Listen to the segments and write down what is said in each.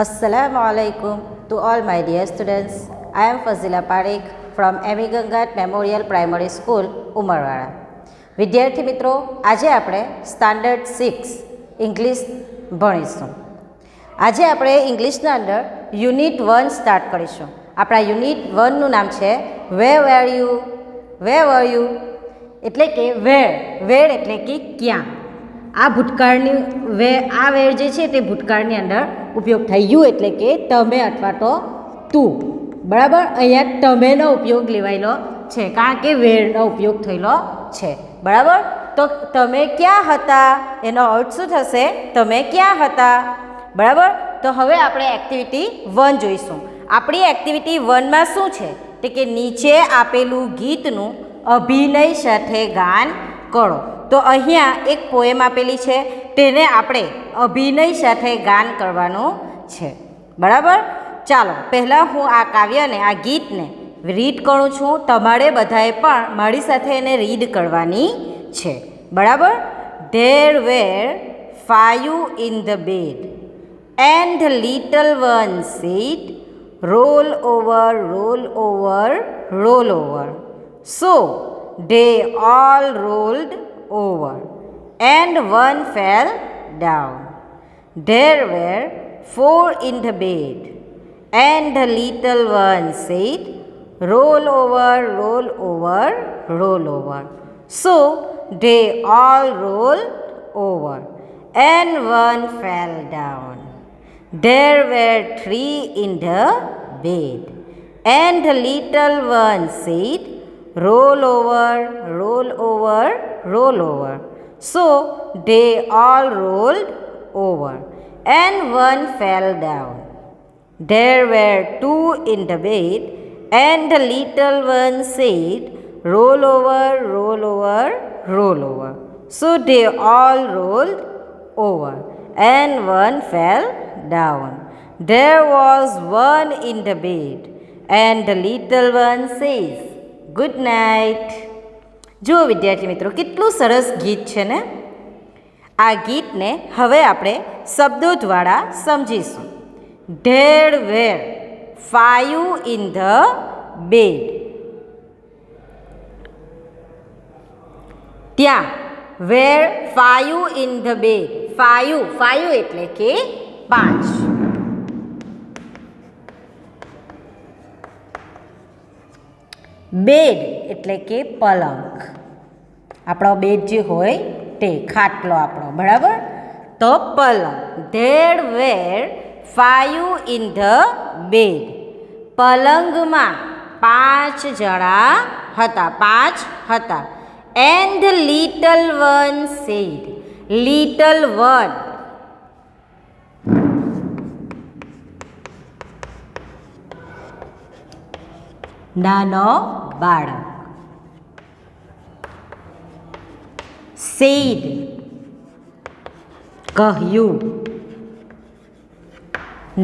Assalamu alaikum to all my dear students. I am Fazila Parekh from M.E. Gangat Memorial Primary School, Umarwada. વિદ્યાર્થી મિત્રો, આજે આપણે standard 6 English ભણીશું. આજે આપણે ઇંગ્લિશના અંદર યુનિટ 1 સ્ટાર્ટ કરીશું. આપણા યુનિટ 1નું નામ છે વેર વર યુ એટલે કે વેર એટલે કે ક્યાં. આ ભૂતકાળની આ વેર જે છે તે ભૂતકાળની અંદર ઉપયોગ થાય. યુ એટલે કે તમે અથવા તો તું. બરાબર, અહીંયા તમેનો ઉપયોગ લેવાયેલો છે કારણ કે વેરનો ઉપયોગ થયેલો છે. બરાબર, તો તમે ક્યાં હતા એનો અર્થ શું થશે? તમે ક્યાં હતા. બરાબર, તો હવે આપણે એક્ટિવિટી 1 જોઈશું. આપણી એક્ટિવિટી 1માં શું છે તે કે નીચે આપેલું ગીતનું અભિનય સાથે ગાન કરો. તો અહીંયા એક પોએમ આપેલી છે, તેને આપણે અભિનય સાથે ગાન કરવાનું છે. બરાબર, ચાલો પહેલાં હું આ કાવ્યને આ ગીતને રીડ કરું છું. તમારે બધાએ પણ મારી સાથે એને રીડ કરવાની છે. બરાબર. There were 5 in the bed and the little one said, roll over, roll over, roll over. So they all rolled over and one fell down. There were 4 in the bed and the little one said, roll over, roll over, roll over. So they all rolled over and one fell down. There were 3 in the bed and the little one said, roll over, roll over, roll over. So they all rolled over and one fell down. There were 2 in the bed and the little one said, roll over, roll over, roll over. So they all rolled over and one fell down. There was 1 in the bed and the little one says, good night. જુઓ વિદ્યાર્થી મિત્રો, કેટલું સરસ ગીત છે ને. આ ગીતને હવે આપણે શબ્દો દ્વારા સમજીશું. There were 5 in the bed. ત્યાં were 5 in the bed. 5 એટલે કે 5. બેડ એટલે કે પલંગ. આપણો બેડ જે હોય તે ખાટલો આપણો. બરાબર, તો પલંગ. There were 5 in the bed. પલંગમાં 5 જણા હતા. 5 હતા. And the little one said, little one નાનો બાળક. said કહ્યું.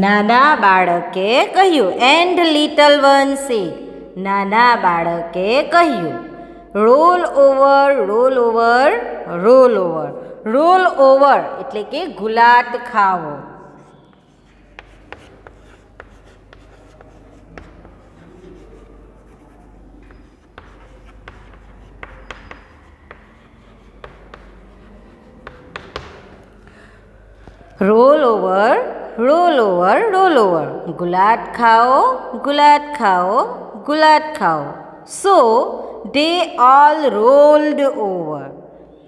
નાના બાળકે કહ્યું. and little one said, નાના બાળકે કહ્યું. roll over, roll over, roll over. roll over એટલે કે ગુલાટ ખાવો. Roll over, roll over, roll over. ગુલાટ ખાઓ, ગુલાટ ખાઓ, ગુલાટ ખાઓ. So they all rolled over.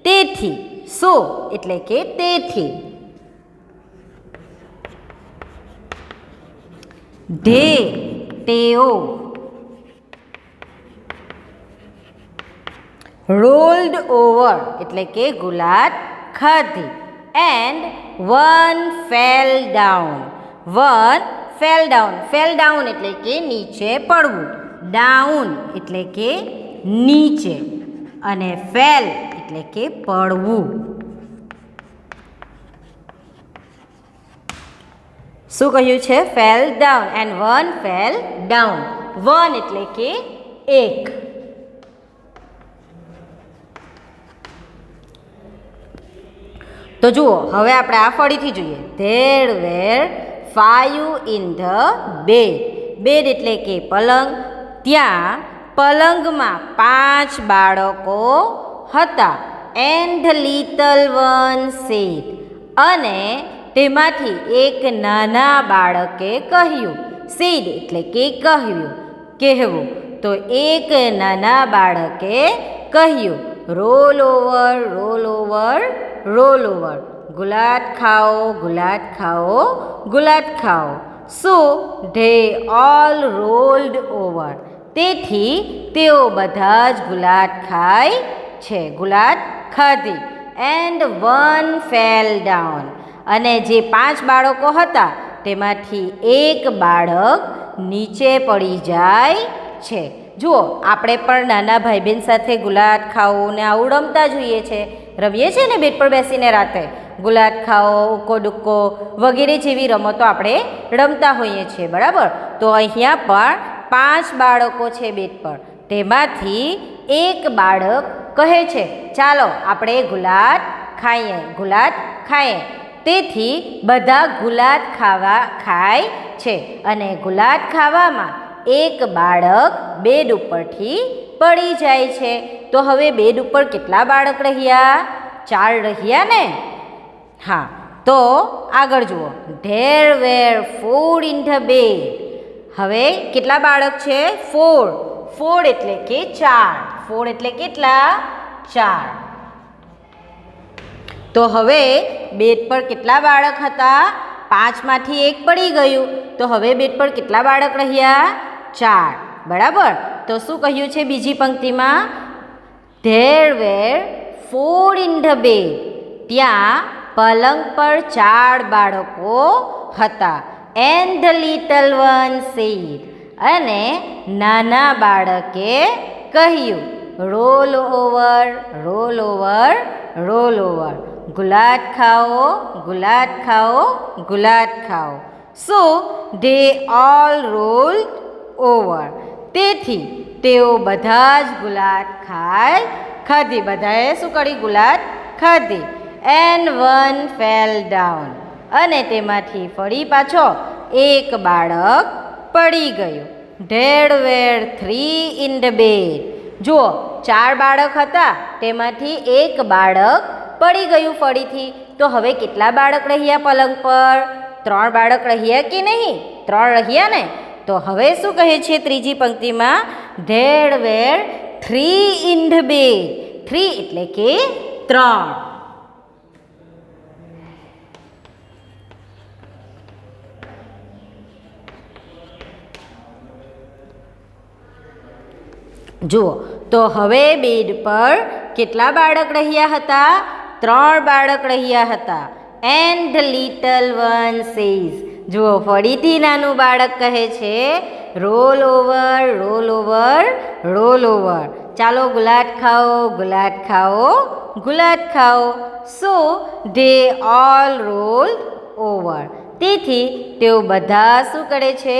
તેથી, સો એટલે કે તેથી. ધે તેઓ. રોલ્ડ ઓવર એટલે કે ગુલાટ ખાધી. And one fell down. One fell down. Fell down એટલે કે નીચે પડવું. Down એટલે કે નીચે અને fell એટલે કે પડવું. શું કહ્યું છે? fell down and one fell down. one એટલે કે એક. તો જુઓ, હવે આપણે આ ફરીથી જોઈએ. There were 5 in the bed. Bed એટલે કે પલંગ. ત્યાં પલંગમાં 5 બાળકો હતા. And little one said. અને તેમાંથી એક નાના બાળકે કહ્યું. સેડ એટલે કે કહ્યું, કહેવું. તો એક નાના બાળકે કહ્યું, roll over, roll over, roll over. ગુલાટ ખાઓ, ગુલાટ ખાઓ, ગુલાટ ખાઓ. So they all rolled over. તેથી તેઓ બધા જ ગુલાટ ખાય છે, ગુલાટ ખાધી. And one fell down. અને જે 5 બાળકો હતા તેમાંથી એક બાળક નીચે પડી જાય છે. જુઓ, આપણે પણ નાના ભાઈ બહેન સાથે ગુલાટ ખાઓ ને આવું રમતા જોઈએ છે. રમીએ છીએ ને બેડ પર બેસીને રાતે. ગુલાટ ખાઓ, ઉક્કો ડુક્કો વગેરે જેવી રમતો આપણે રમતા હોઈએ છીએ, બરાબર. તો અહીંયા પણ 5 બાળકો છે બેડ પર. તેમાંથી એક બાળક કહે છે, ચાલો આપણે ગુલાટ ખાઈએ, ગુલાટ ખાઈએ. તેથી બધા ગુલાટ ખાય છે. અને ગુલાટ ખાવામાં એક બાળક બેડ ઉપરથી પડી જાય છે. તો હવે બેડ ઉપર કેટલા બાળક રહ્યા? 4 રહ્યા ને? હા, તો આગળ જુઓ. There were 4 in the bed. હવે કેટલા બાળક છે? 4. 4 એટલે કે 4. 4 એટલે કેટલા? 4. તો હવે બેડ પર કેટલા બાળક હતા? 5માંથી એક પડી ગયું. તો હવે બેડ પર કેટલા બાળક રહ્યા? 4. બરાબર. તો શું કહ્યું છે બીજી પંક્તિમાં? There were 4 in the bed. ત્યાં પલંગ પર 4 બાળકો હતા. And the little one said. અને નાના બાળકે કહ્યું, roll over, roll over, roll over. ગુલાટ ખાઓ, ગુલાટ ખાઓ, ગુલાટ ખાઓ. So they all roll over. તેથી તેઓ બધા જ ગુલાટ ખાધી. બધાએ શું કરી? ગુલાટ ખાધી. And one fell down. અને તેમાંથી ફરી પાછો એક બાળક પડી ગયું. There were 3 in the bed. જુઓ, 4 બાળક હતા, તેમાંથી એક બાળક પડી ગયું ફરીથી. તો હવે કેટલા બાળક રહ્યા પલંગ પર? 3 બાળક રહ્યા કે નહીં? 3 રહ્યા ને? તો હવે શું કહે છે ત્રીજી પંક્તિમાં? There were 3 in the bed. 3 એટલે કે 3. જુઓ, તો હવે બેડ પર કેટલા બાળક રહ્યા હતા? 3 બાળક રહ્યા હતા. And little one says. જુઓ, ફરીથી નાનું બાળક કહે છે, roll over, roll over, roll over. ચાલો ગુલાટ ખાઓ, ગુલાટ ખાઓ, ગુલાટ ખાઓ. So they all roll over. તેથી તેઓ બધા શું કરે છે?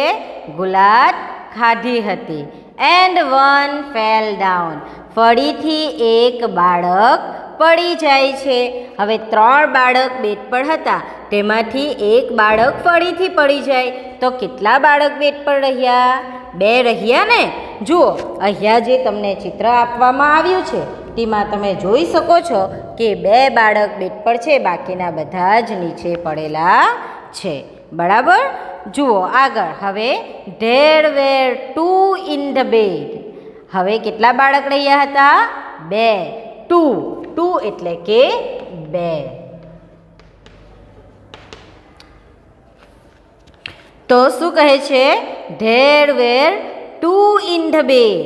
ગુલાટ ખાધી હતી. And one fell down. ફરીથી એક બાળક પડી જાય છે. હવે 3 બાળક બેડ પર હતા, તેમાંથી એક બાળક ફરીથી પડી જાય. તો કેટલા બાળક બેડ પર રહ્યા? 2 રહ્યા ને? જુઓ, અહીંયા જે તમને ચિત્ર આપવામાં આવ્યું છે તેમાં તમે જોઈ શકો છો કે 2 બાળક બેડ પર છે, બાકીના બધા જ નીચે પડેલા છે. બરાબર. જુઓ આગળ. હવે there were 2 in the bed. હવે કેટલા બાળક રહ્યા હતા? 2. 2 એટલે કે 2. તો શું કહે છે? There were 2 in the bed.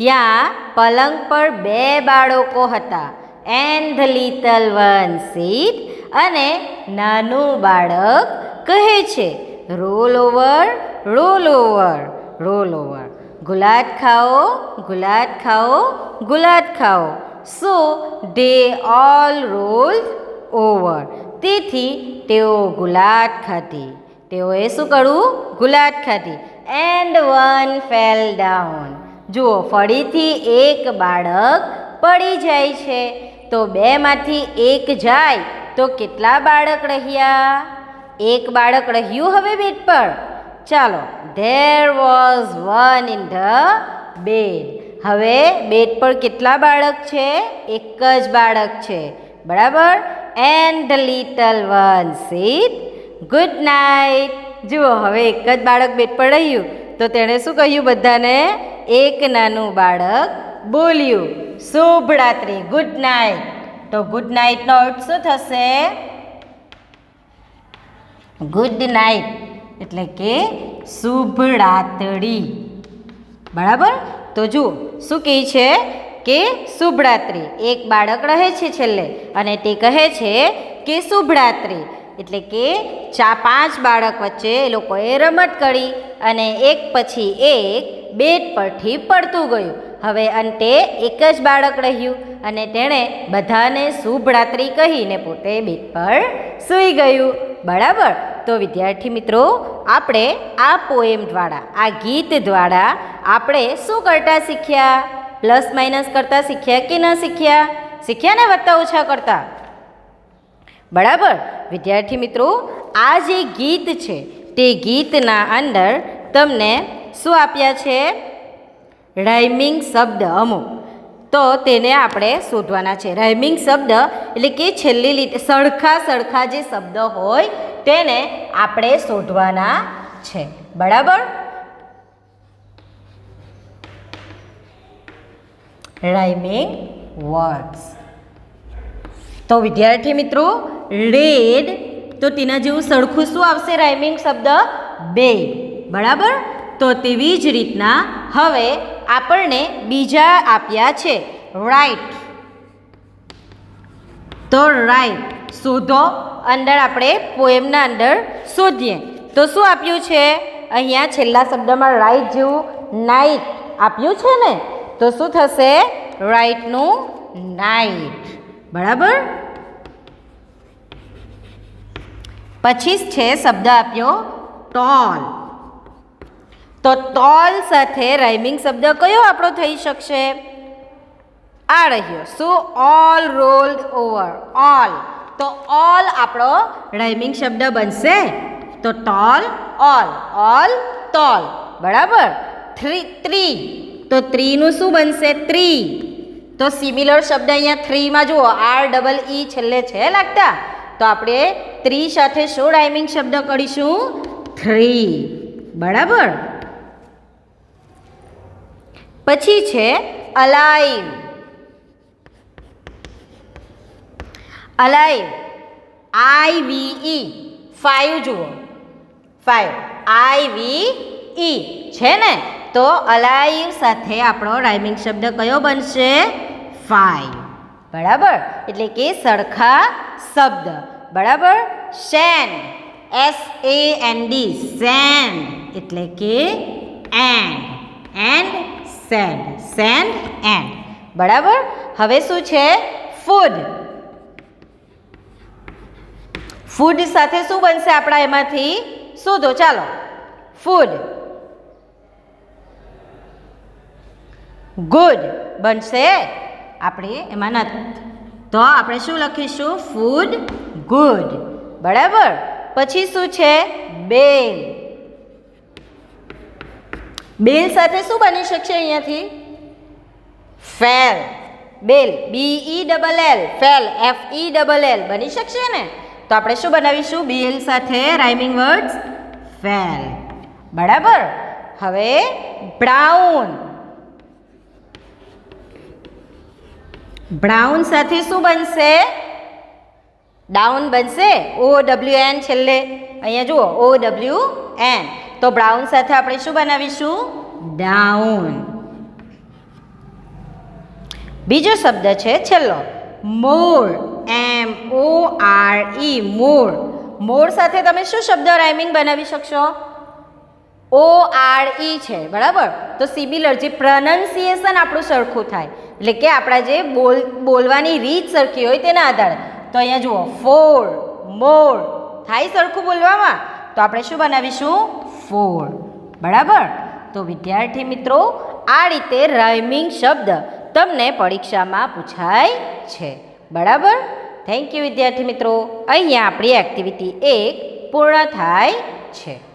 ત્યાં પલંગ પર 2 બાળકો હતા. And the little one said. અને નાનું બાળક કહે છે, roll over, roll over, roll over. ગુલાટ ખાઓ, ગુલાટ ખાઓ, ગુલાટ ખાઓ. So they all roll over. તેથી તેઓ ગુલાટ ખાધી. તેઓએ શું કરવું? ગુલાટ ખાધી. And one fell down. જુઓ, ફરીથી એક બાળક પડી જાય છે. તો 2માંથી એક જાય તો કેટલા બાળક રહ્યા? એક બાળક રહ્યું હવે બેડ પર. ચાલો, there was one in the bed. હવે બેડ પર કેટલા બાળક છે? એક જ બાળક છે, બરાબર. And the little one said good night. જુઓ, હવે એક જ બાળક બેડ પર રહ્યું તો તેણે શું કહ્યું બધાને? એક નાનું બાળક બોલ્યું શુભ રાત્રિ, ગુડ નાઇટ. તો ગુડ નાઇટનો અર્થ શું થશે? ગુડ નાઇટ એટલે કે શુભ રાત્રિ, બરાબર. તો જુઓ શું કહે છે કે શુભ રાત્રિ. એક બાળક રહે છે છેલ્લે અને તે કહે છે કે શુભ રાત્રિ. એટલે કે 5 બાળક વચ્ચે એ લોકોએ રમત કરી અને એક પછી એક બેડ પરથી પડતું ગયું. હવે અંતે એક જ બાળક રહ્યું અને તેણે બધાને શુભ રાત્રિ કહીને પોતે બેડ પર સૂઈ ગયું, બરાબર. તો વિદ્યાર્થી મિત્રો, આપણે આ પોએમ દ્વારા, આ ગીત દ્વારા આપણે શું કરતા શીખ્યા? પ્લસ માઇનસ કરતા શીખ્યા કે ન શીખ્યા? શીખ્યા ને, વત્તા ઓછા કરતા, બરાબર. વિદ્યાર્થી મિત્રો, આ જે ગીત છે તે ગીતના અંદર તમને શું આપ્યા છે? રાઇમિંગ શબ્દ અમુક. તો તેને આપણે શોધવાના છે. રાઇમિંગ શબ્દ એટલે કે છેલ્લી લીટી સરખા જે શબ્દ હોય તેને આપણે શોધવાના છે, બરાબર. Rhyming words. તો વિદ્યાર્થી મિત્રો, રેડ તો તેના જેવું સરખું શું આવશે? રાઇમિંગ શબ્દ બેડ, બરાબર. તો તેવી જ રીતના હવે આપણને બીજા આપ્યા છે રાઇટ. તો રાઇટ શોધો. અંદર આપણે પોએમના અંદર શોધીએ તો શું આપ્યું છે? અહીંયા છેલ્લા શબ્દમાં રાઇટ જેવું નાઇટ આપ્યું છે ને, તો શું થશે? રાઇટનું નાઇટ, બરાબર. પછી છે શબ્દ આપ્યો ટોલ. તો ટોલ સાથે રાઇમિંગ શબ્દ કયો આપણો થઈ શકશે? આ રહ્યો. શું? All rolled over. ઓલ. તો ઓલ આપણો રાઇમિંગ શબ્દ બનશે. તો ટોલ, ઓલ. ઓલ, ટોલ, બરાબર. ટ્રી. તો ટ્રીનું શું બનશે? ટ્રી. તો સિમિલર શબ્દ અહીંયા થ્રીમાં જુઓ, REE છેલ્લે છે લાગતા. તો આપણે ટ્રી સાથે શું રાઇમિંગ શબ્દ કરીશું? થ્રી, બરાબર. પછી છે અલાઇવ. Alive, IVE. 5 જુઓ, 5 IVE છે ને. તો અલાઇવ સાથે આપણો રાઇમિંગ શબ્દ કયો બનશે? 5, બરાબર. એટલે કે સરખા શબ્દ, બરાબર. સેન્ડ, SAND, સેન્ડ એટલે કે and. And send, send and, બરાબર. હવે શું છે? ફૂડ. ફૂડ સાથે શું બનશે આપણા એમાંથી? શોધો, ચાલો. ફૂડ ગુડ બનશે. આપણે એમાં નથી, તો આપણે શું લખીશું? ફૂડ ગુડ, બરાબર. પછી શું છે? બેલ. બેલ સાથે શું બની શકશે અહીંયાથી? ફેલ. બેલ, BELL, ફેલ, FELL બની શકશે ને. તો આપણે શું બનાવીશું બેલ સાથે રાઇમિંગ વર્ડ્સ? ફેલ, બરાબર. હવે બ્રાઉન. બ્રાઉન સાથે શું બનશે? ડાઉન બનશે. OWN છેલ્લે અહીંયા જુઓ, OWN. તો બ્રાઉન સાથે આપણે શું બનાવીશું? ડાઉન. બીજો શબ્દ છે છેલ્લો મોર. MORE, મોર. મોર સાથે તમે શું શબ્દ રાઇમિંગ બનાવી શકશો? ORE છે, બરાબર. તો સિમિલર જે પ્રોનાઉન્સિએશન આપણું સરખું થાય, એટલે કે આપણા જે બોલવાની રીત સરખી હોય તેના આધારે. તો અહીંયા જુઓ, ફોર, મોર થાય સરખું બોલવામાં, તો આપણે શું બનાવીશું? ફોર, બરાબર. તો વિદ્યાર્થી મિત્રો, આ રીતે રાઇમિંગ શબ્દ તમને પરીક્ષામાં પૂછાય છે, બરાબર. થેન્ક યુ વિદ્યાર્થી મિત્રો. અહીંયા આપણી એક્ટિવિટી 1 પૂર્ણ થાય છે.